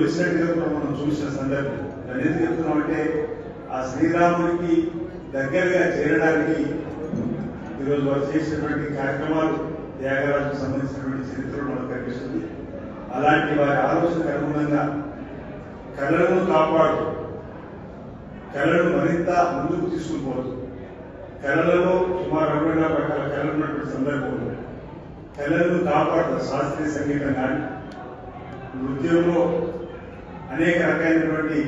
ఒడిసినట్టుగా కూడా మనం చూసిన సందర్భం. దాన్ని ఎందుకు చెప్తున్నామంటే ఆ శ్రీరాముడికి దగ్గరగా చేరడానికి ఈరోజు వారు చేసినటువంటి కార్యక్రమాలు త్యాగరాజుకు సంబంధించినటువంటి చరిత్రలు మనకు కనిపిస్తుంది. అలాంటి వారి ఆలోచనకు అనుగుణంగా కళలను కాపాడుతూ కళను మరింత ముందుకు తీసుకుపోతూ కళలలో సుమారు 24 రకాల కళలు ఉన్నటువంటి సందర్భంలో కళలను కాపాడుతూ శాస్త్రీయ సంగీతం కానీ నృత్యంలో అనేక రకాలైనటువంటి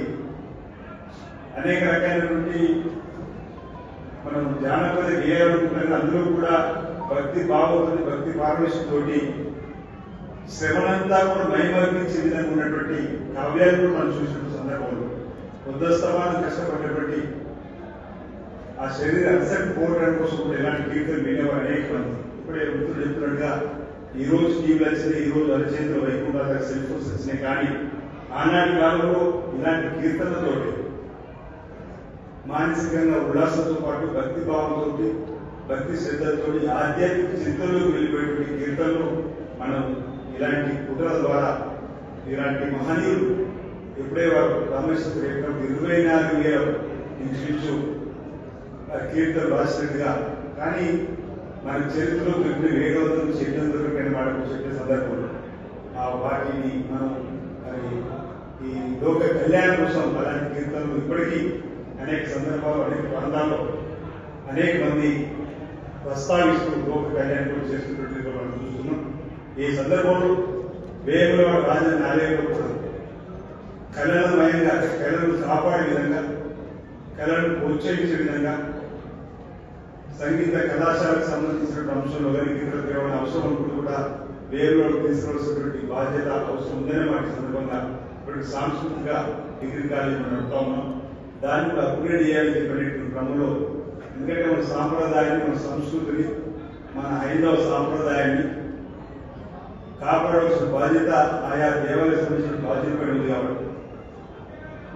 మనం జానపద గేయాలు అందులో కూడా భక్తి భావంతో భక్తి పారవేశంతోటి శ్రవణంతా కూడా మైమర్పించే విధంగా ఉన్నటువంటి కావ్యాలు కూడా మనం చూసినటువంటి సందర్భంలో ఉద్దస్తమానం కష్టపడినటువంటి ఆ శరీర అలసట పోవడం కోసం కూడా ఎలాంటి కీర్తనలు వినేవారు అనేక మంది. ఇప్పుడే వృత్తులు చెప్తున్నట్టుగా ఈ రోజు టీవీలు వచ్చినాయి, ఈ రోజు అరచేతులు వైకుంఠ సెల్ ఫోన్స్ వచ్చినాయి. కానీ ఆనాటి కాలంలో ఇలాంటి కీర్తనలతోటి మానసికంగా ఉల్లాసంతో పాటు భక్తి భావంతో భక్తి శ్రద్ధలతో ఆధ్యాత్మిక చింతనలోకి వెళ్ళిపోయేటువంటి కీర్తనలు మనం ఇలాంటి కుట్రల ద్వారా ఇలాంటి మహనీయులు ఎప్పుడే వారు రామేశ్వర 24,000 ఇంచుమించు కీర్తనలు రాసినట్టుగా. కానీ మన చరిత్రలో దొరికిన 700 నుంచి 800 కన్నా వాటికి చెప్పే సందర్భంలో ఆ వాటిని మనం మరి ఈ లోక కళ్యాణం కోసం అలాంటి కీర్తనలు ఇప్పటికీ అనేక సందర్భాలు అనేక ప్రాంతాల్లో అనేక మంది ప్రస్తావిస్తూ లోక కళ్యాణం కూడా చేస్తున్నట్టుగా మనం చూస్తున్నాం. ఈ సందర్భంలో వేములవాడ రాజధాని ఆలయంలో కూడా కళలమయంగా కళలను కాపాడే విధంగా కళలను ప్రోత్సహించే విధంగా సంగీత కళాశాలకు సంబంధించిన అంశంలో కానీ ఇతర కేవలం అవసరం అనుకుంటూ కూడా వేరులో తీసుకోవాల్సినటువంటి బాధ్యత అవసరం ఉందనే వాటి సందర్భంగా ఇప్పటికి సాంస్కృతిక డిగ్రీ కాలేజీ మనం నడుపుతా ఉన్నాం. దాన్ని కూడా అప్గ్రేడ్ చేయాలని చెప్పినటువంటి క్రమంలో ఎందుకంటే మన సాంప్రదాయాన్ని మన సంస్కృతిని మన హైందవ సాంప్రదాయాన్ని కాపాడవలసిన బాధ్యత ఆయా దేవాలయ సంబంధించిన బాధ్యత పడి ఉంది. కాబట్టి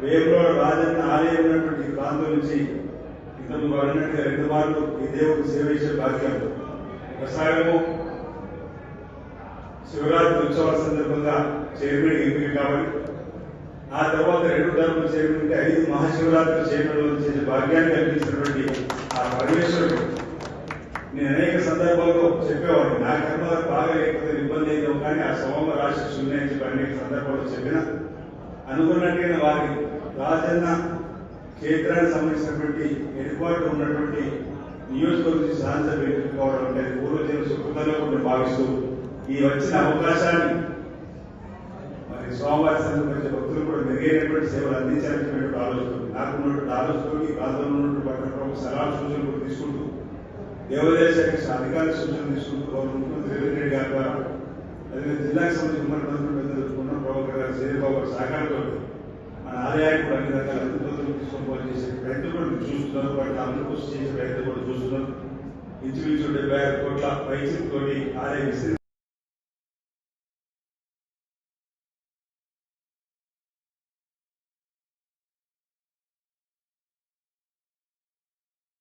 వేములవాడ రాజన్న ఆలయం ఉన్నటువంటి ప్రాంతం నుంచి ఇంతకు వాడినట్టుగా 2 మార్లు ఈ దేవుడికి సేవ చేసే భాగ్యం. ఒకసారేమో శివరాత్రి ఉత్సవాల సందర్భంగా చైర్మన్ ఎంపిక కాబట్టి ఆ తర్వాత 2 టర్మ్ చైర్మన్ 5 మహాశివరాత్రి చైర్మన్ చేసే భాగ్యాన్ని కల్పించినటువంటి ఆ పరమేశ్వరుడు నేను అనేక సందర్భాల్లో చెప్పేవాడిని. నా కర్మ బాగా లేకపోతే ఇబ్బంది అయితే కానీ ఆ సోమ రాశి ఉన్నాయని చెప్పి అనేక సందర్భాల్లో చెప్పిన అనుకున్నట్టుగా వారి రాజన్న క్షేత్రానికి సంబంధించినటువంటి హెడ్క్వార్టర్ ఉన్నటువంటి నియోజకవర్గ శాసనసభ ఎంపిక కావడం అంటే పూర్వజన్మ సుకృతంగా కూడా భావిస్తూ ఈ వచ్చిన అవకాశాన్ని మరి స్వామివారి సందర్భించే భక్తులు కూడా మెరుగైనటువంటి సేవలు అందించాలనేటువంటి ఆలోచన నాకున్నటువంటి ఆలోచనకి ప్రాంతంలో ఉన్నటువంటి పట్టణ ప్రముఖ సలహా సూచనలు కూడా తీసుకుంటూ దేవాదాయ శాఖ అధికారుల సూచనలు తీసుకుంటూ ముఖ్యమంత్రి రేవంత్ రెడ్డి గారి ద్వారా అదే జిల్లాకు సంబంధించిన ఉమ్మడి మంత్రులు పెద్దలు ప్రభాకర్ గారు శ్రీబాబు గారి సహకారంతో మన ఆలయాన్ని కూడా అన్ని రకాల అభివృద్ధులు తీసుకొని చేసే ప్రయత్నం కూడా చూస్తున్నారు. వాటి అమలు కోసం చేసే ప్రయత్నం కూడా చూస్తున్నారు. ఇంచుమించు 76 కోట్ల పైచితోటి ఆలయ విస్తృతి